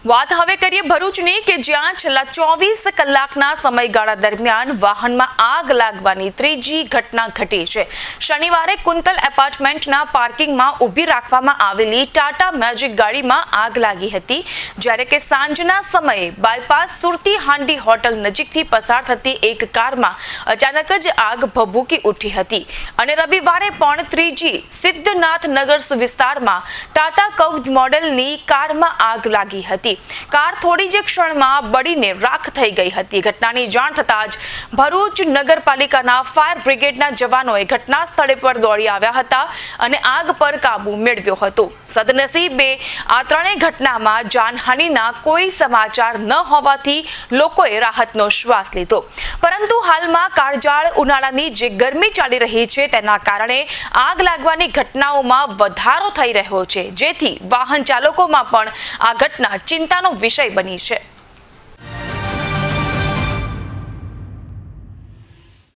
વાત હવે કરીએ ભરૂચની કે જ્યાં છેલ્લા 24 કલાકના સમયગાળા દરમિયાન વાહનમાં આગ લાગવાની ત્રીજી ઘટના ઘટી છે। શનિવારે કુંતલ એપાર્ટમેન્ટના પાર્કિંગમાં ઊભી રાખવામાં આવેલી ટાટા મેજિક ગાડીમાં આગ લાગી હતી, જ્યારે કે સાંજના સમયે બાયપાસ સુરતી હાંડી હોટલ નજીકથી પસાર થતી એક કારમાં અચાનક જ આગ ભભૂકી ઉઠી હતી અને રવિવારે પણ ત્રીજી સિદ્ધનાથ નગર વિસ્તારમાં ટાટા કવચ મોડેલની કારમાં આગ લાગી હતી। કાર થોડી જ ક્ષણમાં બળીને રાખ થઈ ગઈ હતી। ઘટનાની જાણ થતાં જ ભરૂચ નગરપાલિકાના ફાયર બ્રિગેડના જવાનોએ ઘટના સ્થળે પર દોડી આવ્યા હતા અને આગ પર કાબુ મેળવ્યો હતો। સદનસીબે આ ત્રણેય ઘટનામાં જાનહાનિના કોઈ સમાચાર ન હોવાથી લોકોએ રાહતનો શ્વાસ લીધો, પરંતુ હાલમાં કાળઝાળ ઉનાળાની જે ગરમી ચાલી રહી છે તેના કારણે આગ લાગવાની ઘટનાઓમાં વધારો થઈ રહ્યો છે, જેથી વાહન ચાલકોમાં પણ આ ઘટના ચિંતાનો વિષય બની છે।